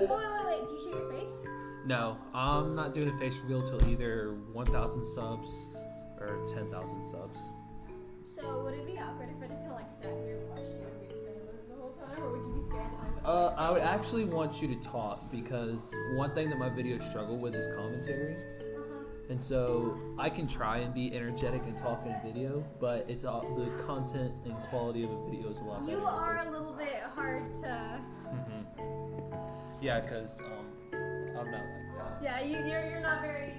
Wait. Do you show your face? No, I'm not doing a face reveal till either 1,000 subs or 10,000 subs. So would it be awkward if I just kind of like sat here and watched you and be silent the whole time, or would you be scared that I would? I would actually want you to talk because one thing that my videos struggle with is commentary. And so I can try and be energetic and talk in a video, but it's all the content and quality of the video is a lot better. You are a little bit hard to. Yeah, because I'm not like that. Yeah, you're not very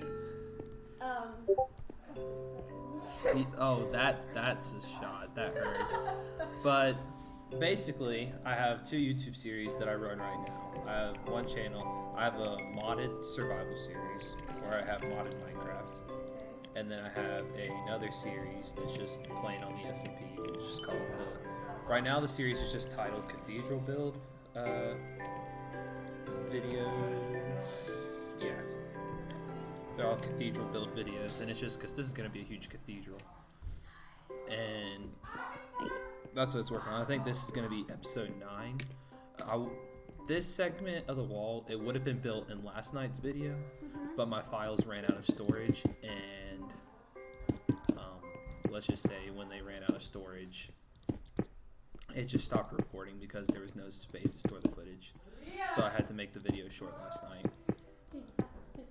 Oh, that's a shot. That hurt. But basically, I have 2 YouTube series that I run right now. I have one channel. I have a modded survival series where I have modded Minecraft. And then I have another series that's just playing on the SMP, which is called right now the series is just titled Cathedral Build videos. Yeah. They're all Cathedral Build videos, and it's just because this is going to be a huge cathedral. And that's what it's working on. I think this is going to be episode 9. This segment of the wall, it would have been built in last night's video, but my files ran out of storage, and let's just say when they ran out of storage, it just stopped recording because there was no space to store the footage. So I had to make the video short last night. Did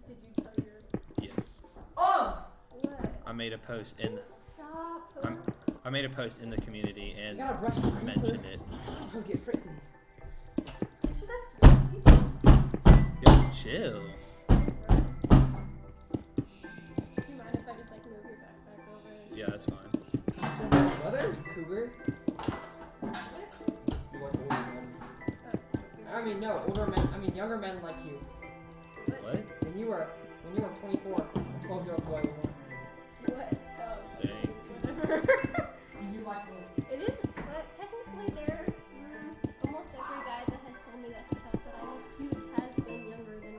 you tell your? Yes. Oh. What? I made a post in. Stop. I made a post in the community and mentioned it. I'll get frizzy. Yo, chill. Do you mind if I just like move your backpack over? Yeah, that's fine. Brother, cougar. I mean, no, older men. I mean, younger men like you. What? When you were 24, a 12-year-old boy. What? Dang. Whatever. You like me. It is, but technically there, almost every guy that has told me that he thought that I was cute has been younger than me.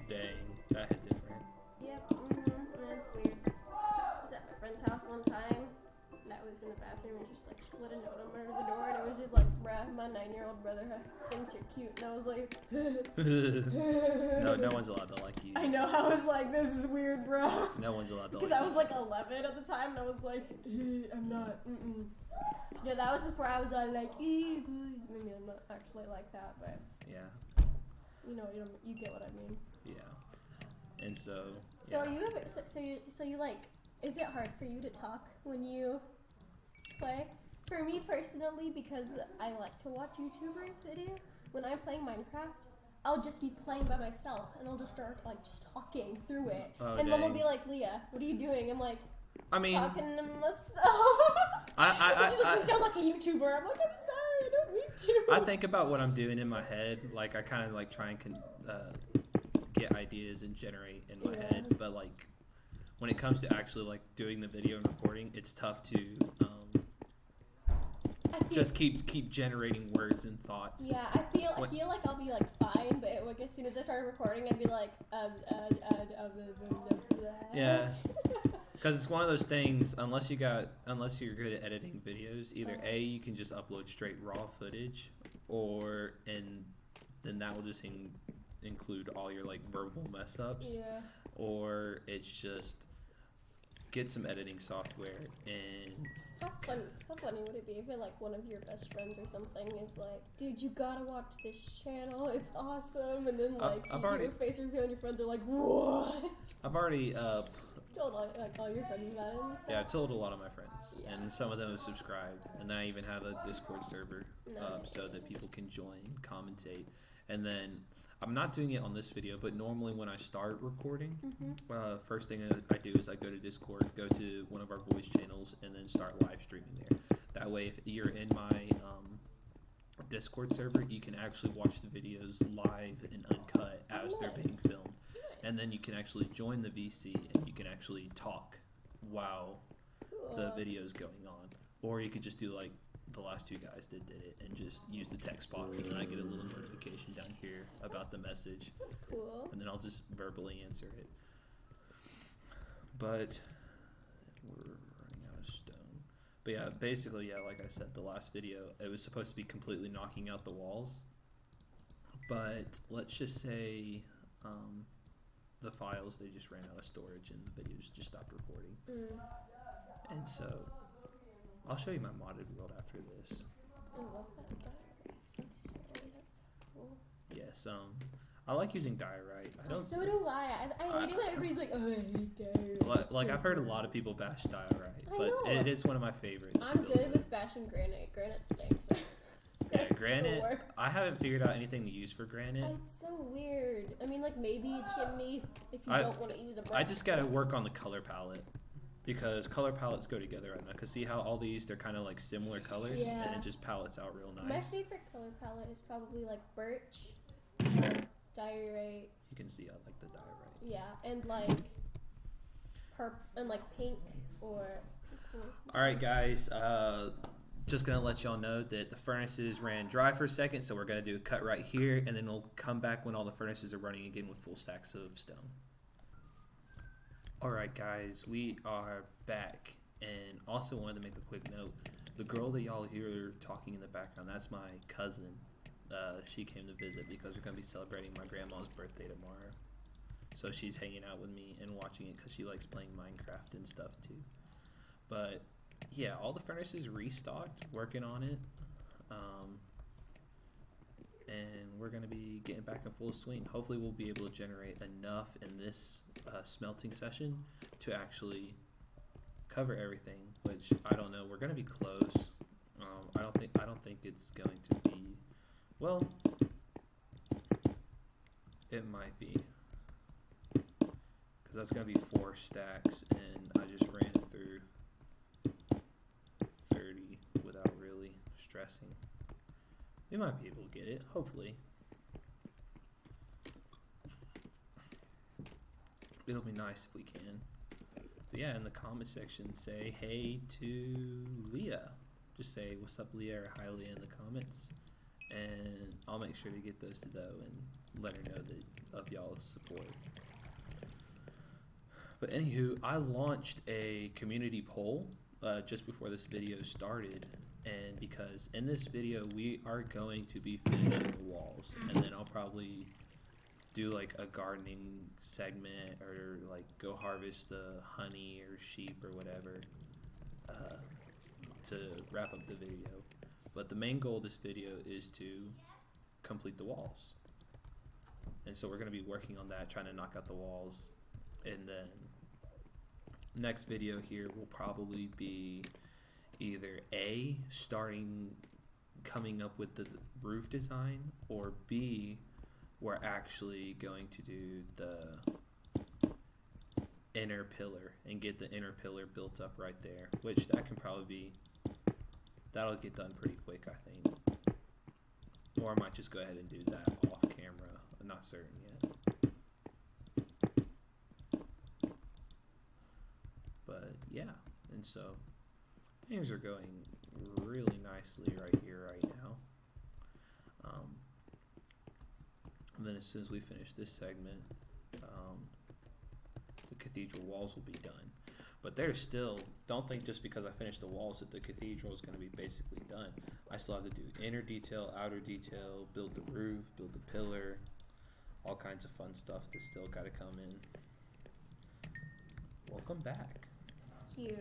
Dang, that hit different. Yep, that's weird. I was at my friend's house one time, and I was in the bathroom and just like slid a note under the door, and it was just like, bruh, my 9-year-old brother thinks you're cute, and I was like, No one's allowed to like you. I know, I was like, this is weird, bro. No one's allowed to like you. Because I was like 11 at the time, and I was like, I'm not, So, no, that was before I was all like, maybe I'm not actually like that, but Yeah. you get what I mean. Yeah. And so. So are you ever, so you like, is it hard for you to talk when you play? For me personally, because I like to watch YouTubers video, when I'm playing Minecraft, I'll just be playing by myself, and I'll just start like just talking through it. And Mom will be like, Leah, what are you doing? I'm like, talking to myself. She's like, you sound like a YouTuber. I'm like, I'm sorry, I don't mean to. I think about what I'm doing in my head. Like, I kind of like try and get ideas and generate in my head. But like, when it comes to actually like doing the video and recording, it's tough to just keep generating words and thoughts. Yeah, I feel like I'll be like fine, but like as soon as I started recording, I'd be like, Yeah. Because it's one of those things, unless you're good at editing videos, either A, you can just upload straight raw footage, and then that will just include all your like verbal mess ups. Yeah. Or it's just get some editing software and. How funny would it be if like one of your best friends or something is like, dude, you gotta watch this channel, it's awesome, and then like you do a face reveal and your friends are like, what? I've already told all your friends about it and stuff. Yeah, I've told a lot of my friends, and some of them have subscribed, and then I even have a Discord server so that people can join, commentate, and then I'm not doing it on this video, but normally when I start recording, first thing I do is I go to Discord, go to one of our voice channels, and then start live streaming there. That way, if you're in my Discord server, you can actually watch the videos live and uncut as they're being filmed. And then you can actually join the VC, and you can actually talk while the video's going on. Or you could just do like the last 2 guys that did it and just use the text box, and then I get a little notification down here about the message. That's cool. And then I'll just verbally answer it. But we're running out of stone. But yeah, basically, like I said, the last video, it was supposed to be completely knocking out the walls. But let's just say the files, they just ran out of storage and the videos just stopped recording. And so I'll show you my modded world after this. I love that diorite story. That's so cool. Yes, I like using diorite. So do I. I hate it when everybody's like, oh, I hate diorite. Like I've heard a lot of people bash diorite, but know. it is one of my favorites. I'm good with bashing granite. Granite stinks. Yeah, granite. I haven't figured out anything to use for granite. It's so weird. I mean, like maybe a chimney if you don't want to use a brush. I just gotta work on the color palette because color palettes go together right now. Cause see how all these they're kind of like similar colors, and it just palettes out real nice. My favorite color palette is probably like birch, diorite. You can see I like the diorite. Yeah, and like purple and like pink or. All right, guys. Just gonna let y'all know that the furnaces ran dry for a second, so we're gonna do a cut right here, and then we'll come back when all the furnaces are running again with full stacks of stone. All right, guys, we are back, and also wanted to make a quick note. The girl that y'all hear talking in the background, that's my cousin. She came to visit because we're gonna be celebrating my grandma's birthday tomorrow. So she's hanging out with me and watching it because she likes playing Minecraft and stuff too. But yeah, all the furnaces restocked, working on it, and we're going to be getting back in full swing. Hopefully we'll be able to generate enough in this smelting session to actually cover everything, which I don't know. We're going to be close. I don't think it's going to be, well, it might be, because that's going to be 4 stacks, and I just ran through 30 without really stressing. We might be able to get it, hopefully. It'll be nice if we can. But yeah, in the comment section, say hey to Leah. Just say what's up, Leah, or hi, Leah, in the comments. And I'll make sure to get those to Doe and let her know that of y'all's support. But anywho, I launched a community poll just before this video started, and because in this video we are going to be finishing the walls, and then I'll probably do like a gardening segment or like go harvest the honey or sheep or whatever to wrap up the video. But the main goal of this video is to complete the walls, and so we're going to be working on that, trying to knock out the walls, and then next video here will probably be either A, coming up with the roof design, or B, we're actually going to do the inner pillar and get the inner pillar built up right there, which that'll get done pretty quick, I think. Or I might just go ahead and do that off camera. I'm not certain yet. But yeah, and so things are going really nicely right here, right now. And then as soon as we finish this segment, the cathedral walls will be done. But there's still, don't think just because I finished the walls that the cathedral is going to be basically done. I still have to do inner detail, outer detail, build the roof, build the pillar, all kinds of fun stuff that still got to come in. Welcome back. Thank you.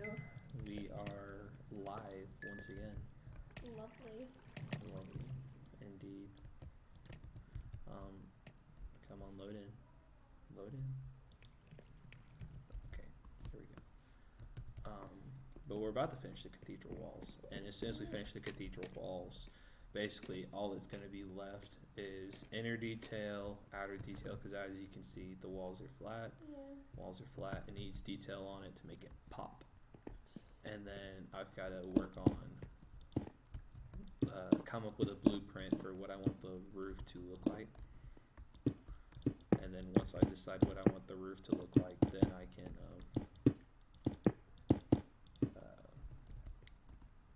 We are live once again. Lovely. Lovely, indeed. Come on, load in. Load in. Okay, here we go. But we're about to finish the cathedral walls, and as soon as we finish the cathedral walls, basically all that's going to be left is inner detail, outer detail, because as you can see, the walls are flat. Yeah. Walls are flat. It needs detail on it to make it pop. And then I've got to work on come up with a blueprint for what I want the roof to look like. And then once I decide what I want the roof to look like, then I can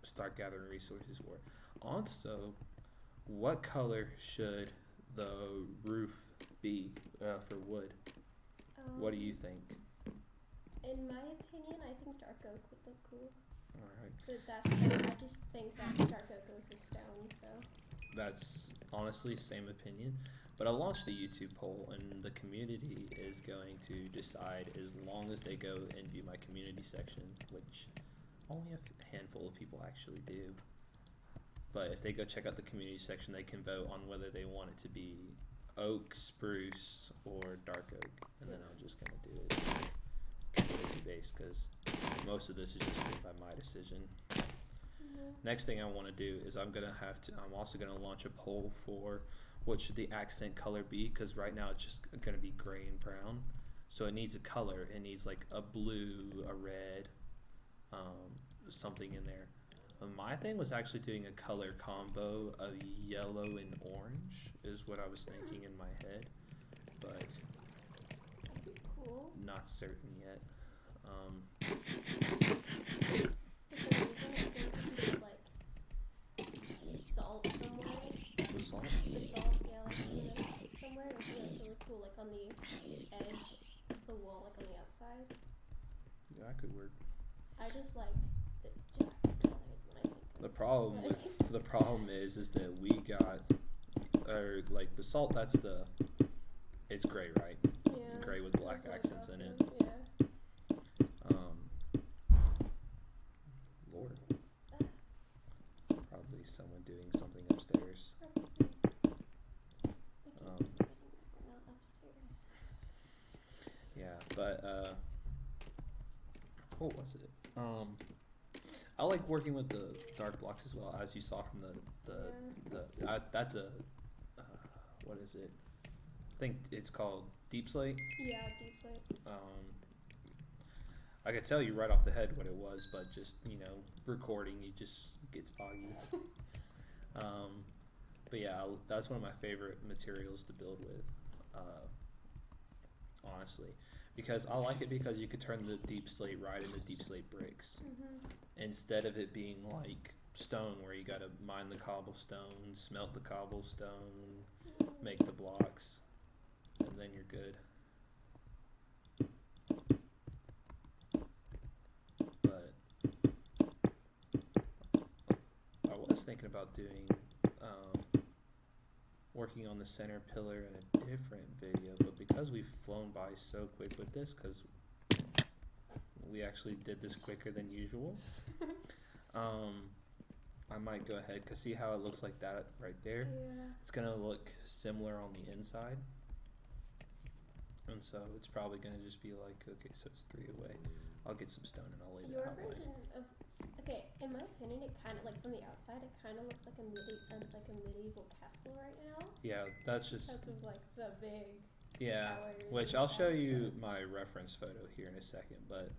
start gathering resources for it. Also, what color should the roof be for wood? What do you think? In my opinion, I think dark oak would look cool. Alright. But I just think that dark oak goes with stone, so. that's honestly same opinion. But I launched the YouTube poll, and the community is going to decide as long as they go and view my community section, which only a handful of people actually do. But if they go check out the community section, they can vote on whether they want it to be oak, spruce, or dark oak. And then I'm just going to do it community based because most of this is just made by my decision. Next thing I want to do is I'm also going to launch a poll for what should the accent color be, because right now it's just going to be gray and brown. So it needs a color. It needs like a blue, a red, something in there. My thing was actually doing a color combo of yellow and orange is what I was thinking in my head, but That'd be cool. not certain yet. For some reason, I think if you put like salt somewhere. The salt? The salt, yeah, like somewhere, it would be like really cool, like on the edge of the wall, like on the outside. Yeah, that could work. I just like the jack colors when I think of The problem is that we got, or like the salt. It's gray, right? Yeah. Gray with black That's accents awesome. in it. Yeah. Lord, probably someone doing something upstairs. Not upstairs. Yeah, but what was it? I like working with the dark blocks as well, as you saw from that's a what is it? I think it's called deep slate. Yeah, deep slate. I could tell you right off the head what it was, but just recording, it just gets foggy. But yeah, that's one of my favorite materials to build with, honestly, because I like it because you could turn the deep slate right into deep slate bricks. Instead of it being like stone where you gotta mine the cobblestone, smelt the cobblestone, make the blocks, and then you're good. But I was thinking about doing working on the center pillar in a different video, but because we've flown by so quick with this, because we actually did this quicker than usual, I might go ahead, because see how it looks like that right there? Yeah. It's going to look similar on the inside. And so it's probably going to just be like, okay, so it's 3 away. I'll get some stone and I'll lay Your that outline. version of, okay, in my opinion, it kind of, like from the outside, it kind of looks like a medieval castle right now. Yeah, that's just, Because of like the big yeah, towers which and I'll show stuff, you my reference photo here in a second, but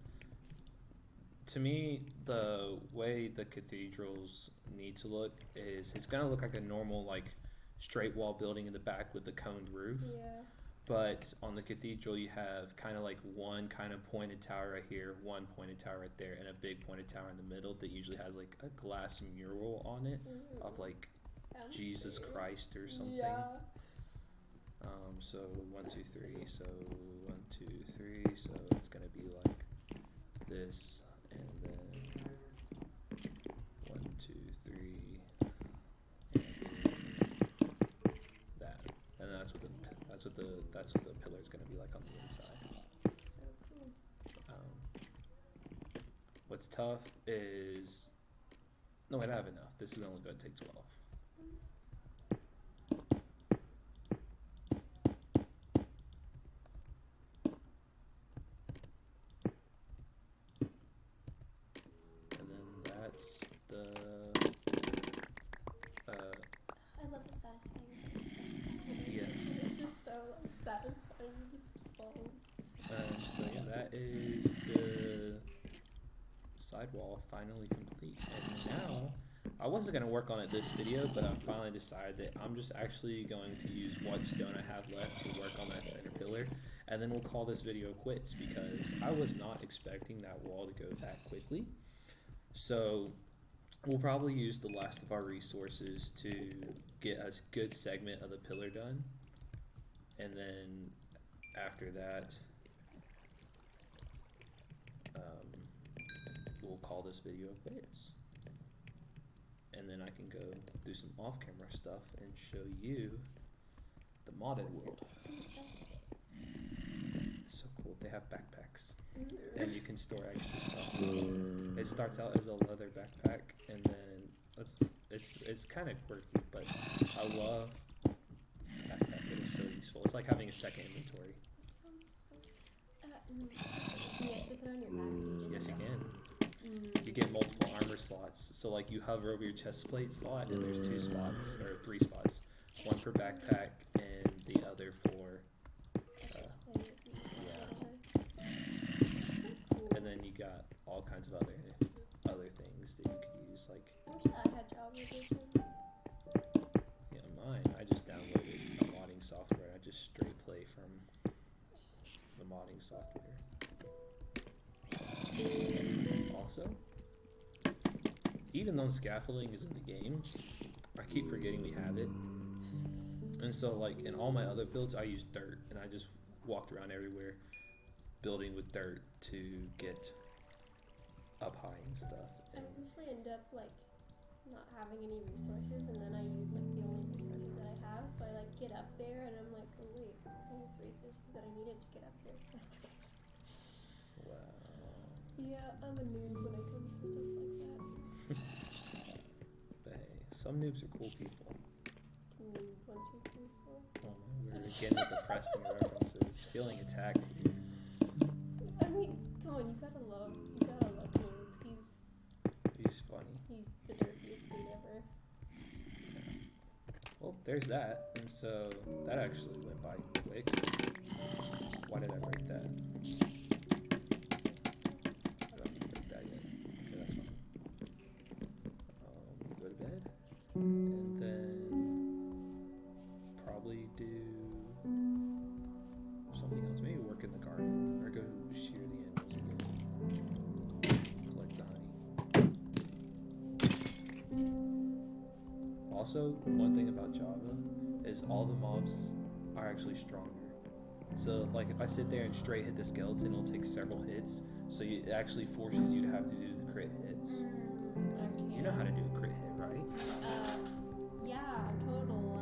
to me, the way the cathedrals need to look is it's going to look like a normal, like, straight wall building in the back with the coned roof. Yeah. But on the cathedral, you have kind of like one kind of pointed tower right here, one pointed tower right there, and a big pointed tower in the middle that usually has like a glass mural on it of like Jesus Christ or something. Yeah. So 1, 2, 3. So 1, 2, 3. So it's gonna be like this, and then 1, 2, 3. That, and that's what the pillar is gonna be like on the inside. So cool. What's tough is no, wait, I have enough. This is only gonna take 12. And then that's the I love the satisfying. yes. It's just so like, satisfying. It just falls. So yeah, that is the sidewall finally complete. And now, I wasn't going to work on it this video, but I finally decided that I'm just actually going to use what stone I have left to work on that center pillar. And then we'll call this video quits because I was not expecting that wall to go that quickly. So we'll probably use the last of our resources to get a good segment of the pillar done. And then after that, we'll call this video quits. and then I can go do some off-camera stuff and show you the modded world. It's so cool. They have backpacks, and you can store extra stuff. It starts out as a leather backpack, and then it's kind of quirky, but I love the backpack. It is so useful. It's like having a second inventory. Can you actually put it on your back? Yes, you can. You get multiple armor slots. So like you hover over your chest plate slot, and there's 2 spots or 3 spots, one for backpack and the other for and then you got all kinds of other things that you could use, like I had Java edition. mine. I just downloaded a modding software. I just straight play from the modding software. Also, even though scaffolding is in the game, I keep forgetting we have it. And so like in all my other builds, I use dirt, and I just walked around everywhere building with dirt to get up high and stuff. I usually end up like not having any resources, and then I use like the only resources that I have. So I like get up there, and I'm like, oh wait, I use resources that I needed to get up there. So Wow. yeah, I'm a noob when it comes to stuff like that. But hey, some noobs are cool people. 1, 2, 3, 4. Oh, we're again with the Preston references. Feeling attacked here. I mean, come on, you gotta love Noob. He's funny. He's the dirtiest dude ever. Well, there's that. And so that actually went by quick. Why did I break that? I don't need to break that yet. Okay, that's fine. Go to bed. And then probably do something else. Maybe work in the garden. Or go shear the animals again. Collect the honey. Also, one thing about Java is all the mobs are actually stronger. So if I sit there and straight hit the skeleton, it'll take several hits. So it actually forces you to have to do the crit hits. Okay. You know how to do a crit hit, right? Yeah, I'm a total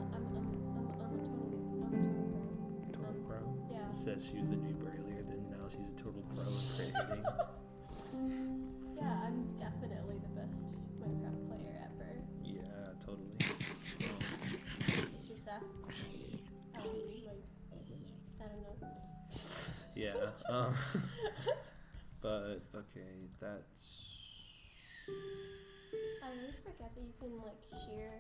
Total pro. yeah. Says she was a noob earlier, then now she's a total pro at crit hitting. Yeah, I'm definitely the best Minecraft player ever. Yeah, totally. Just ask, I don't know. Yeah. But okay, that's. I always forget that you can like shear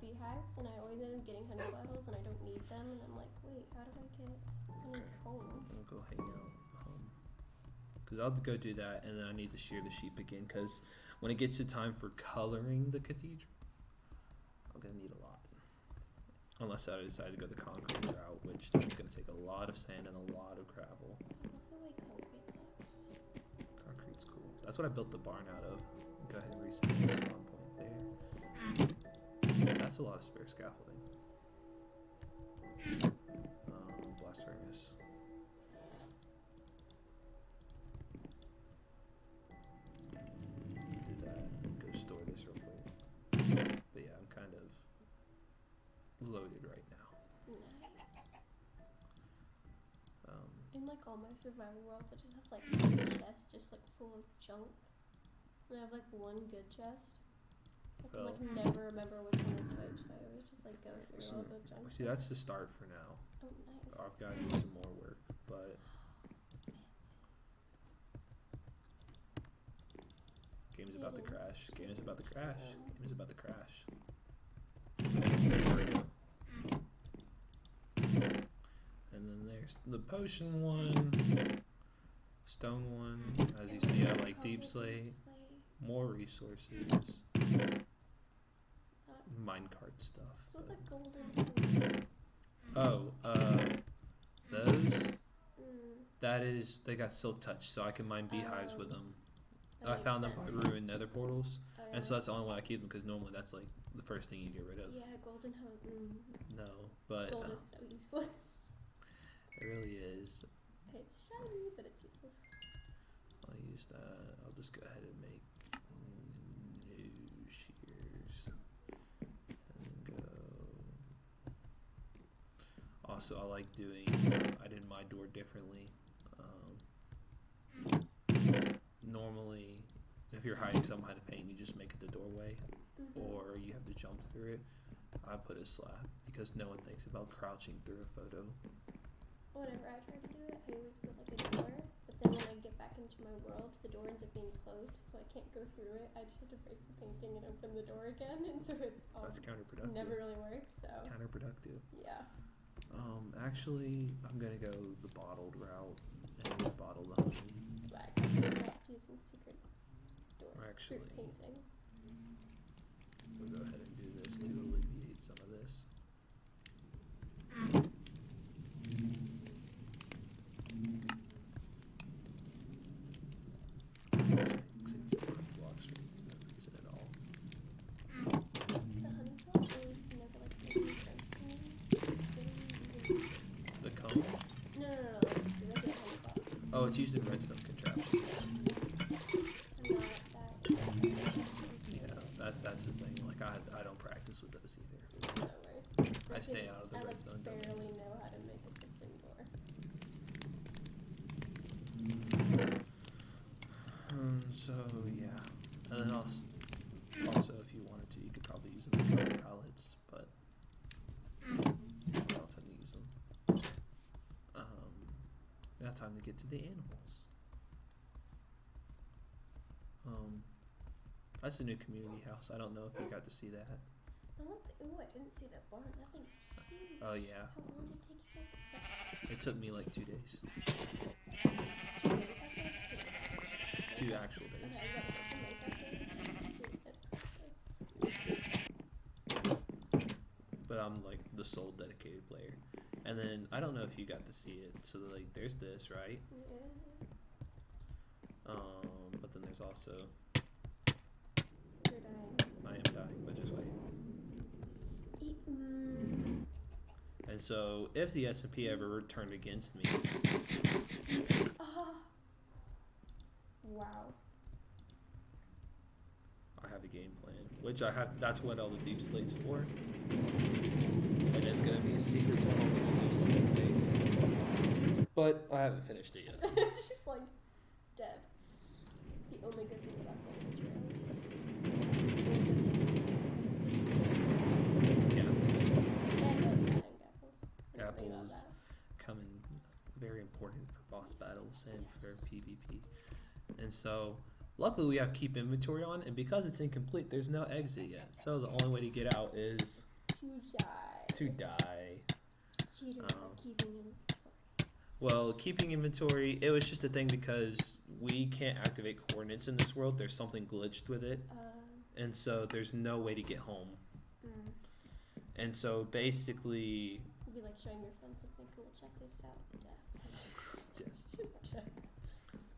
beehives, and I always end up getting honey bottles, and I don't need them, and I'm like, wait, how do I get honey comb? I'll go hang out home. Because I'll go do that, and then I need to shear the sheep again, because when it gets to time for coloring the cathedral, I'm going to need a lot. Unless I decide to go the concrete route, which that's going to take a lot of sand and a lot of gravel. I love the way concrete looks. Concrete's cool. That's what I built the barn out of. Go ahead and reset the spawn point there. That's a lot of spare scaffolding. Blast furnace. Do that and go store this real quick. But yeah, I'm kind of loaded right now. Nice. Um, In like all my survival worlds, I just have like one chest just like full of junk. And I have like one good chest. I can like never remember which one is which, so I always just like go through all the junk. See, that's the start for now. Oh, nice. I've got to do some more work, but game's about to crash. Game is about to crash. Game is about to crash. And then there's the potion one, stone one. As you see, I like deep slate. More resources. Minecart stuff. So the golden. Oh, those. That is, they got silk touch, so I can mine beehives with them. I found them by ruined nether portals, and so that's the only way I keep them, because normally that's like the first thing you get rid of. Yeah, golden hoe. No, but Gold is so useless. it really is. It's shiny, but it's useless. I'll use that. I'll just go ahead and make new sheep. Also, I like doing. I did my door differently. Normally, if you're hiding something behind a paint, you just make it the doorway, or you have to jump through it. I put a slab because no one thinks about crouching through a photo. Whenever I try to do it, I always put like a door, but then when I get back into my world, the door ends up being closed, so I can't go through it. I just have to break the painting and open the door again, and so it That's counterproductive. never really works. So Counterproductive. yeah. Actually, I'm gonna go the bottled route and bottle the honey. But I stopped using secret doors, Actually, secret paintings. we'll go ahead and do this to alleviate some of this. Blocks for no reason at all. The honey pot is never like making sense to me. The cone? No, like the regular honey pot. Oh, it's used in redstone contraptions. I'm not that. Yeah, that's the thing. Like I don't practice with those either. No way. I stay out of the I redstone barely domain. know how to make a piston door. So yeah, and then also if you wanted to, you could probably use them as color palettes, but I don't tend to use them. Now time to get to the animals. That's a new community house. I don't know if you got to see that. I didn't see that barn. That thing is huge. Oh yeah, How long did it take you guys to it took me like 2 days, put? 2 actual days. Okay, I was But I'm like the sole dedicated player. And then I don't know if you got to see it. So like there's this, right? But then there's also You're dying. I am dying, but just wait. And so if the S&P ever turned against me, Wow. I have a game plan, which I have. That's what all the deep slate's for. And it's gonna be a secret tunnel to a new secret base. But I haven't finished it yet. It's just like dead. The only good thing about gold is Apples come in very important for boss battles and for PvP. And so, luckily we have keep inventory on, and because it's incomplete, there's no exit yet. So the only way to get out is to die. Cheater keeping inventory. Well, keeping inventory, it was just a thing because we can't activate coordinates in this world. There's something glitched with it. And so there's no way to get home. And so basically... It'd be like showing your friends something cool. Check this out. Death.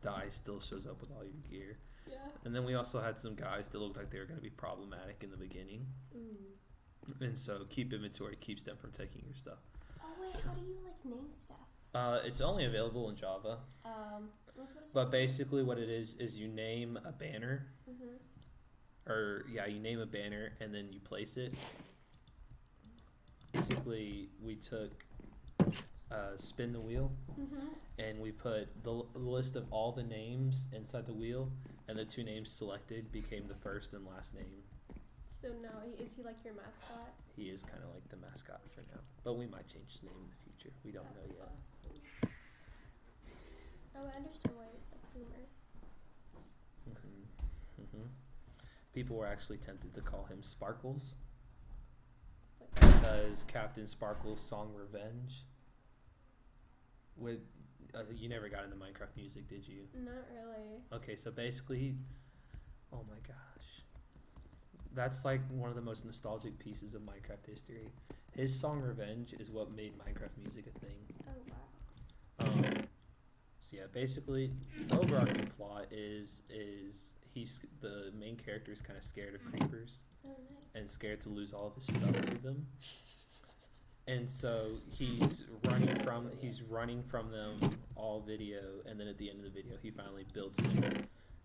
Die still shows up with all your gear. Yeah. And then we also had some guys that looked like they were going to be problematic in the beginning. And so keep inventory keeps them from taking your stuff. Oh wait, how do you like name stuff? It's only available in Java. But basically what it is you name a banner. Or yeah, you name a banner and then you place it. Basically, we took spin the wheel, and we put the list of all the names inside the wheel, and the 2 names selected became the first and last name. So now, is he like your mascot? He is kind of like the mascot for now, but we might change his name in the future. We don't know yet. Awesome. Oh, I understand why it's like humor. People were actually tempted to call him Sparkles. Because Captain Sparkle's song Revenge you never got into Minecraft music, did you? Not really. Okay, so basically, oh my gosh, that's like one of the most nostalgic pieces of Minecraft history. His song Revenge is what made Minecraft music a thing. Oh wow. So yeah, basically the overarching plot is he's the main character is kind of scared of creepers. Oh, nice. And scared to lose all of his stuff to them. And so he's running from them all video, and then at the end of the video he finally builds some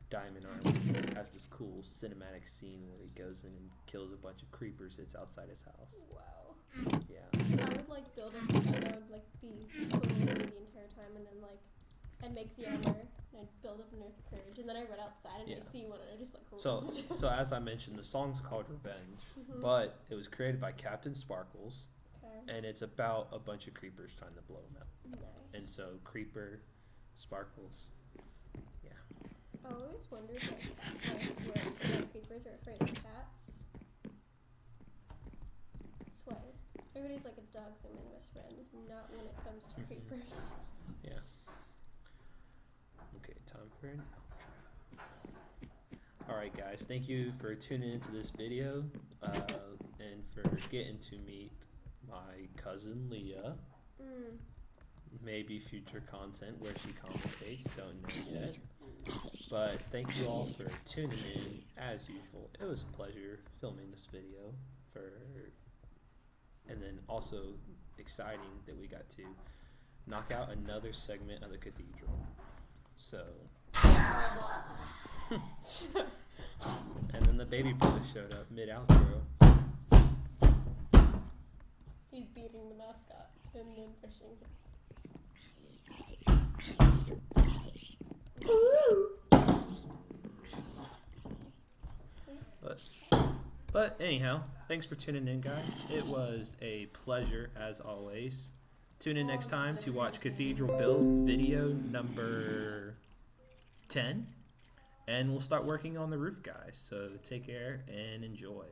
diamond armor. Has this cool cinematic scene where he goes in and kills a bunch of creepers that's outside his house. Wow. Yeah. I would like build a like be totally lazy the entire time, and then like I'd make the armor and I'd build up enough courage, and then I run outside and I see one and I just like. So as I mentioned, the song's called Revenge, but it was created by Captain Sparkles, and it's about a bunch of creepers trying to blow him out. Nice. And so Creeper, Sparkles, I always wondered why creepers are afraid of cats. That's why everybody's like a dog's my best friend, not when it comes to creepers. Yeah. Okay, time for an outro. Alright guys, thank you for tuning into this video and for getting to meet my cousin Leah. Maybe future content where she commentates, don't know yet. But thank you all for tuning in as usual. It was a pleasure filming this video and then also exciting that we got to knock out another segment of the Cathedral. So and then the baby brother showed up mid outro. He's beating the mascot and then pushing him. But anyhow, thanks for tuning in, guys. It was a pleasure as always. Tune in next time to watch Cathedral build video number 10, and we'll start working on the roof, guys. So take care and enjoy.